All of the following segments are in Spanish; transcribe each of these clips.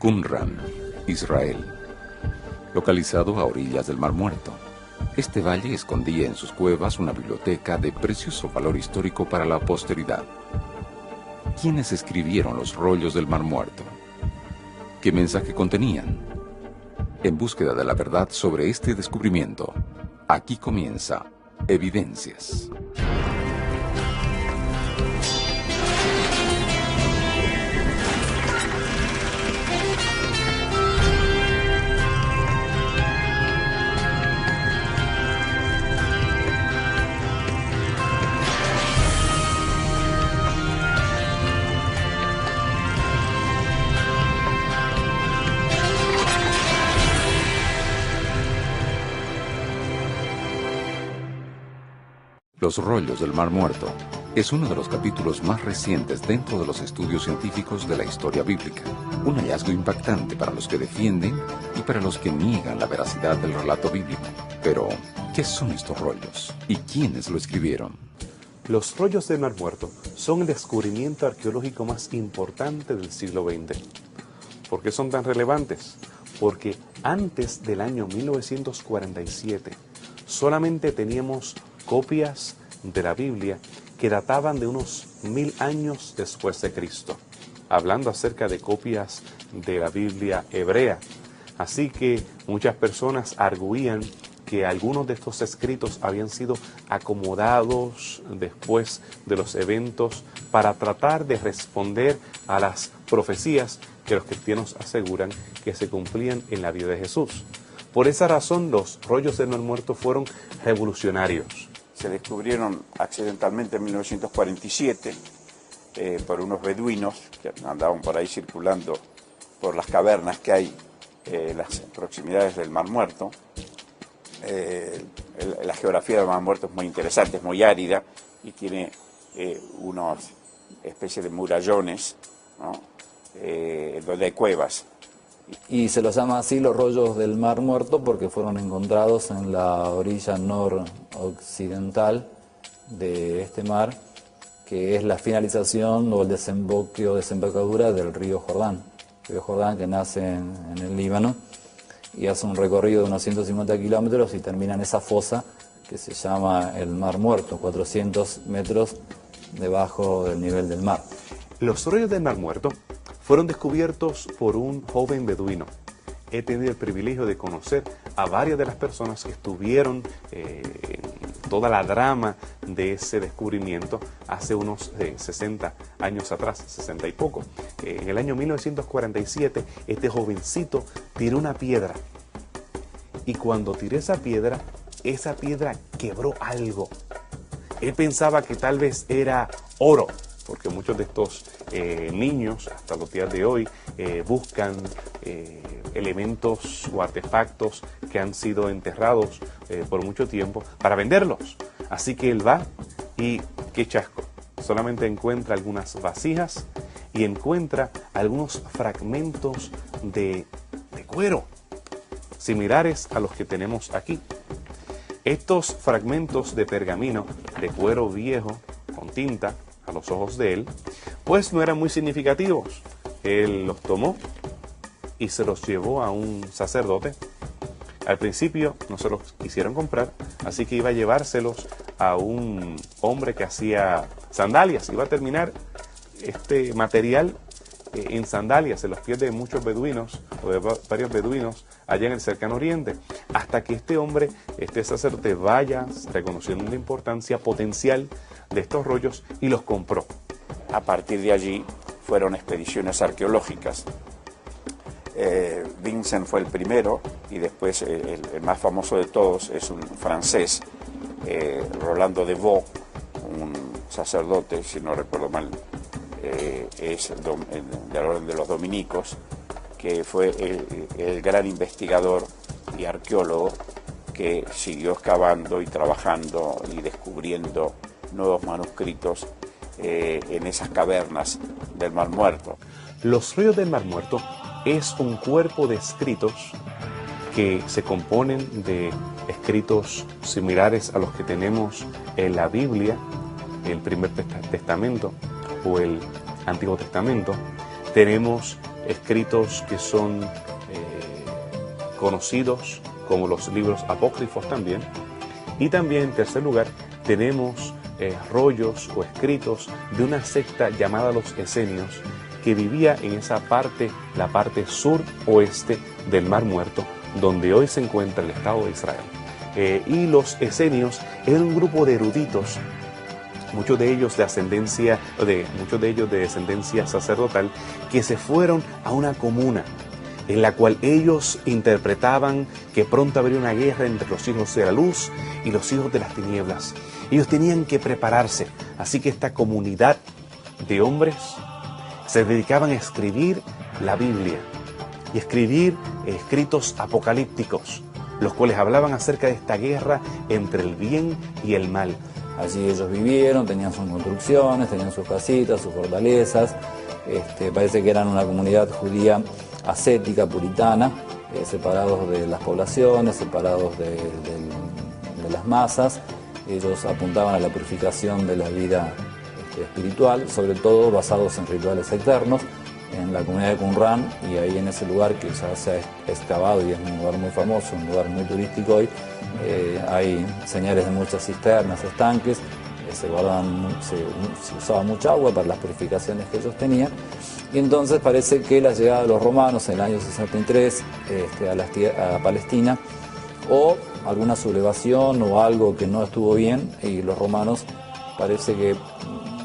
Qumran, Israel, localizado a orillas del Mar Muerto. Este valle escondía en sus cuevas una biblioteca de precioso valor histórico para la posteridad. ¿Quiénes escribieron los rollos del Mar Muerto? ¿Qué mensaje contenían? En búsqueda de la verdad sobre este descubrimiento, aquí comienza Evidencias. Los rollos del Mar Muerto es uno de los capítulos más recientes dentro de los estudios científicos de la historia bíblica. Un hallazgo impactante para los que defienden y para los que niegan la veracidad del relato bíblico. Pero, ¿qué son estos rollos? ¿Y quiénes lo escribieron? Los rollos del Mar Muerto son el descubrimiento arqueológico más importante del siglo XX. ¿Por qué son tan relevantes? Porque antes del año 1947 solamente teníamos copias de la Biblia que databan de unos 1000 años después de Cristo, hablando acerca de copias de la Biblia hebrea. Así que muchas personas arguían que algunos de estos escritos habían sido acomodados después de los eventos para tratar de responder a las profecías que los cristianos aseguran que se cumplían en la vida de Jesús. Por esa razón, los rollos del Mar Muerto fueron revolucionarios. Se descubrieron accidentalmente en 1947 por unos beduinos que andaban por ahí circulando por las cavernas que hay en las proximidades del Mar Muerto. La geografía del Mar Muerto es muy interesante, es muy árida y tiene unas especies de murallones, ¿no? Donde hay cuevas. Y se los llama así los rollos del Mar Muerto porque fueron encontrados en la orilla noroccidental de este mar, que es la finalización o el desemboque o desembocadura del río Jordán. El río Jordán que nace en el Líbano y hace un recorrido de unos 150 kilómetros y termina en esa fosa que se llama el Mar Muerto, 400 metros debajo del nivel del mar. Los rollos del Mar Muerto fueron descubiertos por un joven beduino. He tenido el privilegio de conocer a varias de las personas que estuvieron en toda la drama de ese descubrimiento hace unos 60 años atrás, 60 y poco. En el año 1947, este jovencito tiró una piedra. Y cuando tiró esa piedra quebró algo. Él pensaba que tal vez era oro, porque muchos de estos niños, hasta los días de hoy, buscan elementos o artefactos que han sido enterrados por mucho tiempo para venderlos. Así que él va y qué chasco, solamente encuentra algunas vasijas y encuentra algunos fragmentos de cuero, similares a los que tenemos aquí. Estos fragmentos de pergamino, de cuero viejo, con tinta, a los ojos de él, pues no eran muy significativos. Él los tomó y se los llevó a un sacerdote. Al principio no se los quisieron comprar, así que iba a llevárselos a un hombre que hacía sandalias. Iba a terminar este material en sandalias en los pies de muchos beduinos o de varios beduinos allá en el cercano oriente, hasta que este hombre, este sacerdote, vaya reconociendo la importancia potencial de estos rollos y los compró. A partir de allí fueron expediciones arqueológicas. Vincent fue el primero y después el más famoso de todos es un francés, Rolando de Vaux, un sacerdote, si no recuerdo mal, es de la orden de los dominicos, que fue el gran investigador y arqueólogo que siguió excavando y trabajando y descubriendo nuevos manuscritos en esas cavernas del Mar Muerto. Los rollos del Mar Muerto es un cuerpo de escritos que se componen de escritos similares a los que tenemos en la Biblia, el Primer Testamento o el Antiguo Testamento. Tenemos escritos que son conocidos como los libros apócrifos también. Y también, en tercer lugar, tenemos rollos o escritos de una secta llamada los esenios, que vivía en esa parte, la parte sur-oeste del Mar Muerto, donde hoy se encuentra el Estado de Israel. Y los esenios eran un grupo de eruditos, muchos de ellos de descendencia sacerdotal, que se fueron a una comuna en la cual ellos interpretaban que pronto habría una guerra entre los hijos de la luz y los hijos de las tinieblas. Ellos tenían que prepararse, así que esta comunidad de hombres se dedicaban a escribir la Biblia y escribir escritos apocalípticos, los cuales hablaban acerca de esta guerra entre el bien y el mal. Allí ellos vivieron, tenían sus construcciones, tenían sus casitas, sus fortalezas. Parece que eran una comunidad judía ascética, puritana, separados de las poblaciones, separados de las masas. Ellos apuntaban a la purificación de la vida espiritual, sobre todo basados en rituales externos, en la comunidad de Qumran, y ahí en ese lugar que ya se ha excavado y es un lugar muy famoso, un lugar muy turístico hoy, hay señales de muchas cisternas, estanques, se usaba mucha agua para las purificaciones que ellos tenían. Y entonces parece que la llegada de los romanos en el año 63 a Palestina, o alguna sublevación o algo que no estuvo bien, y los romanos parece que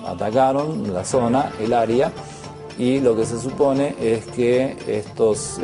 atacaron la zona, el área, y lo que se supone es que estos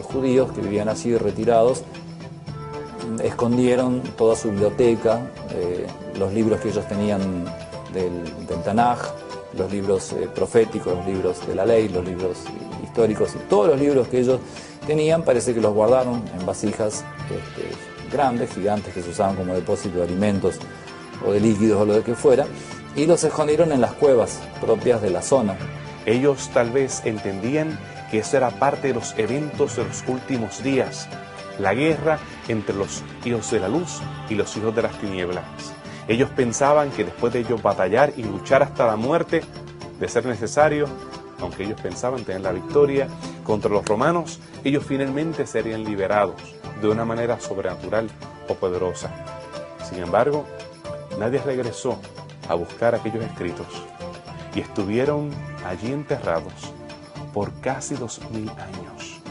judíos que vivían así retirados escondieron toda su biblioteca, los libros que ellos tenían del Tanaj, los libros proféticos, los libros de la ley, los libros históricos, y todos los libros que ellos tenían parece que los guardaron en vasijas grandes, gigantes, que se usaban como depósito de alimentos o de líquidos o lo de que fuera, y los escondieron en las cuevas propias de la zona. Ellos tal vez entendían que eso era parte de los eventos de los últimos días, la guerra entre los hijos de la luz y los hijos de las tinieblas. Ellos pensaban que después de ellos batallar y luchar hasta la muerte, de ser necesario, aunque ellos pensaban tener la victoria contra los romanos, ellos finalmente serían liberados de una manera sobrenatural o poderosa. Sin embargo, nadie regresó a buscar aquellos escritos y estuvieron allí enterrados por casi 2000 años,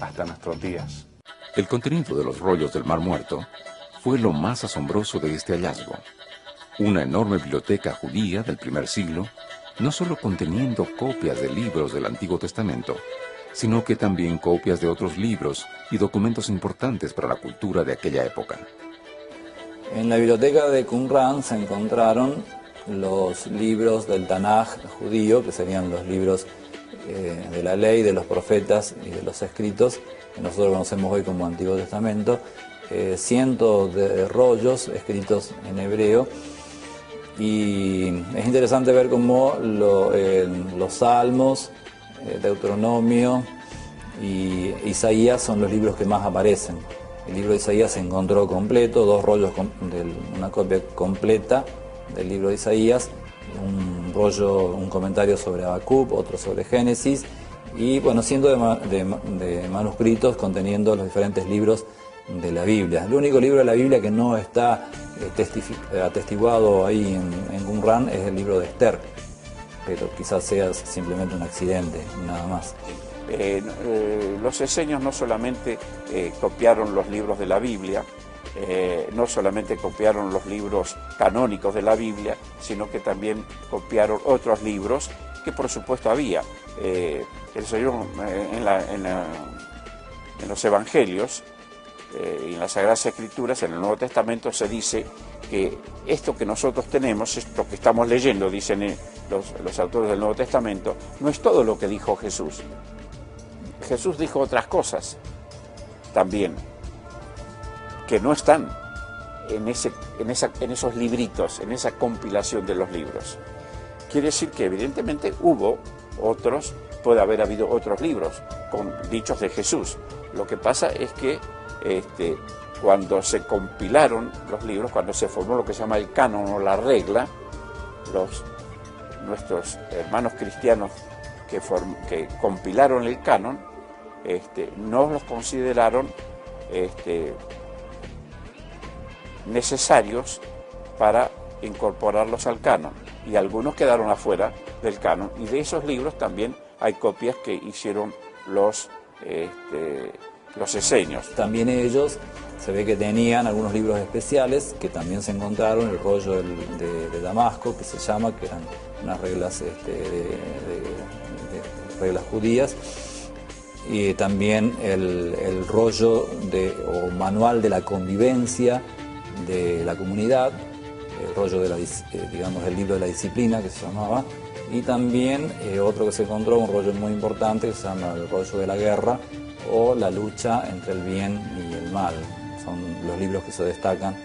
hasta nuestros días. El contenido de los rollos del Mar Muerto fue lo más asombroso de este hallazgo. Una enorme biblioteca judía del primer siglo, no solo conteniendo copias de libros del Antiguo Testamento, sino que también copias de otros libros y documentos importantes para la cultura de aquella época. En la biblioteca de Qumran se encontraron los libros del Tanaj judío, que serían los libros de la ley, de los profetas y de los escritos, que nosotros conocemos hoy como Antiguo Testamento, cientos de rollos escritos en hebreo, y es interesante ver cómo los Salmos, Deuteronomio y Isaías son los libros que más aparecen. El libro de Isaías se encontró completo, 2 rollos una copia completa del libro de Isaías, un comentario sobre Habacuc, otro sobre Génesis, y bueno, cientos de manuscritos conteniendo los diferentes libros de la Biblia. El único libro de la Biblia que no está atestiguado ahí en Qumran es el libro de Esther, pero quizás sea simplemente un accidente, nada más. Los esenios no solamente copiaron los libros de la Biblia, no solamente copiaron los libros canónicos de la Biblia, sino que también copiaron otros libros que por supuesto había. El Señor en los Evangelios y en las Sagradas Escrituras, en el Nuevo Testamento, se dice que esto que nosotros tenemos, esto que estamos leyendo, dicen los autores del Nuevo Testamento, no es todo lo que dijo Jesús. Jesús dijo otras cosas también, que no están en esos libritos, en esa compilación de los libros. Quiere decir que evidentemente puede haber habido otros libros con dichos de Jesús. Lo que pasa es que cuando se compilaron los libros, cuando se formó lo que se llama el canon o la regla, nuestros hermanos cristianos que compilaron el canon, no los consideraron necesarios para incorporarlos al canon, y algunos quedaron afuera del canon, y de esos libros también hay copias que hicieron los esenios. También ellos se ve que tenían algunos libros especiales que también se encontraron, el rollo de Damasco, que se llama, que eran unas reglas, reglas judías, y también el rollo o manual de la convivencia de la comunidad, el rollo digamos, el libro de la disciplina, que se llamaba, y también otro que se encontró, un rollo muy importante, que se llama el rollo de la guerra, o la lucha entre el bien y el mal. Son los libros que se destacan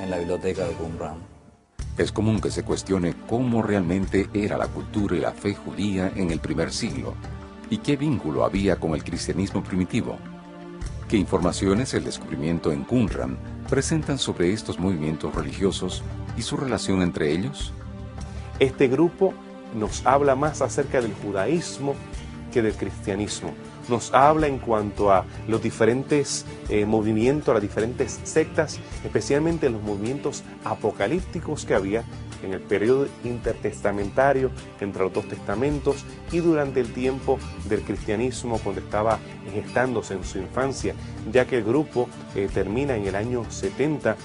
en la biblioteca de Qumran. Es común que se cuestione cómo realmente era la cultura y la fe judía en el primer siglo, y qué vínculo había con el cristianismo primitivo. ¿Qué informaciones el descubrimiento en Qumran presentan sobre estos movimientos religiosos y su relación entre ellos? Este grupo nos habla más acerca del judaísmo que del cristianismo. Nos habla en cuanto a los diferentes movimientos, las diferentes sectas, especialmente los movimientos apocalípticos que había en el periodo intertestamentario entre los dos testamentos y durante el tiempo del cristianismo, cuando estaba gestándose en su infancia, ya que el grupo termina en el año 70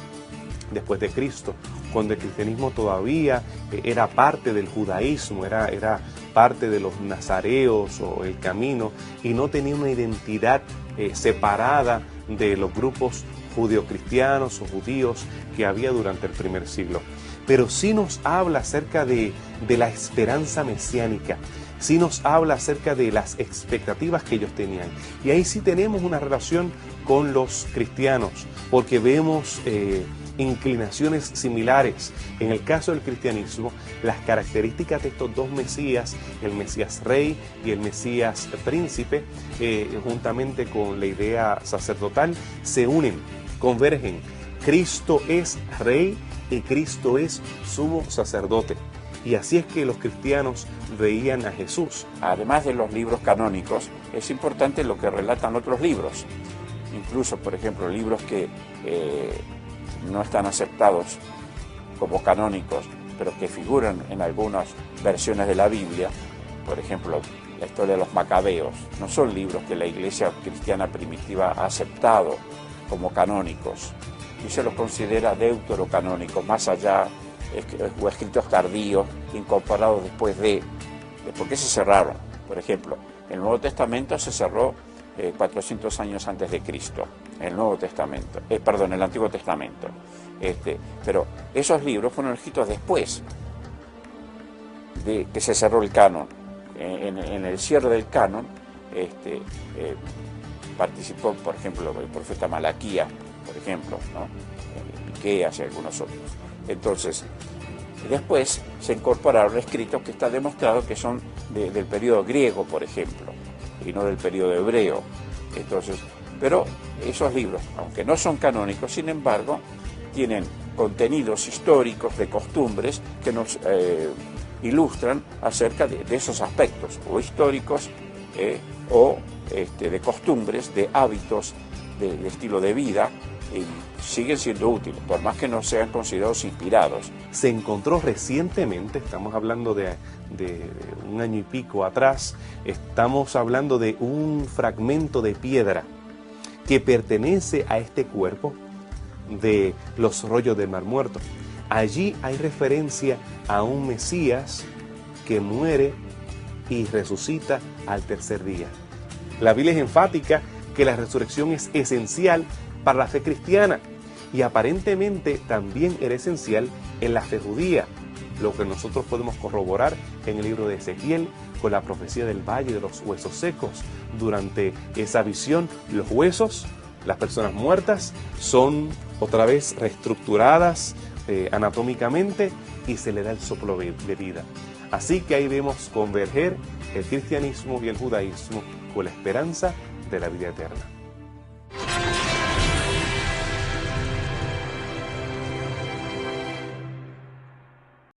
después de Cristo, cuando el cristianismo todavía era parte del judaísmo, era parte de los nazareos o el camino, y no tenía una identidad separada de los grupos judeocristianos o judíos que había durante el primer siglo. Pero sí nos habla acerca de la esperanza mesiánica, sí nos habla acerca de las expectativas que ellos tenían. Y ahí sí tenemos una relación con los cristianos, porque vemos inclinaciones similares. En el caso del cristianismo, las características de estos dos Mesías, el Mesías Rey y el Mesías Príncipe, juntamente con la idea sacerdotal, se unen, convergen. Cristo es Rey y Cristo es Sumo Sacerdote. Y así es que los cristianos veían a Jesús. Además de los libros canónicos, es importante lo que relatan otros libros. Incluso, por ejemplo, libros que no están aceptados como canónicos, pero que figuran en algunas versiones de la Biblia. Por ejemplo, la historia de los Macabeos. No son libros que la iglesia cristiana primitiva ha aceptado como canónicos, y se los considera deuterocanónicos, más allá, o escritos tardíos, incorporados después de. ¿Por qué se cerraron? Por ejemplo, el Nuevo Testamento se cerró 400 años antes de Cristo, el Nuevo Testamento, el Antiguo Testamento. Pero esos libros fueron escritos después de que se cerró el canon. En el cierre del canon participó, por ejemplo, el profeta Malaquías, por ejemplo, ¿no? Miqueas y algunos otros. Entonces, después se incorporaron escritos que está demostrado que son del periodo griego, por ejemplo, y no del periodo hebreo. Entonces, pero esos libros, aunque no son canónicos, sin embargo, tienen contenidos históricos de costumbres que nos ilustran acerca de esos aspectos, o históricos, o de costumbres, de hábitos, de estilo de vida, y siguen siendo útiles, por más que no sean considerados inspirados. Se encontró recientemente, estamos hablando de un año y pico atrás, estamos hablando de un fragmento de piedra que pertenece a este cuerpo de los rollos del Mar Muerto. Allí hay referencia a un Mesías que muere y resucita al tercer día. La Biblia es enfática que la resurrección es esencial para la fe cristiana, y aparentemente también era esencial en la fe judía, lo que nosotros podemos corroborar en el libro de Ezequiel con la profecía del valle de los huesos secos. Durante esa visión, los huesos, las personas muertas, son otra vez reestructuradas anatómicamente, y se le da el soplo de vida. Así que ahí vemos converger el cristianismo y el judaísmo con la esperanza de la vida eterna.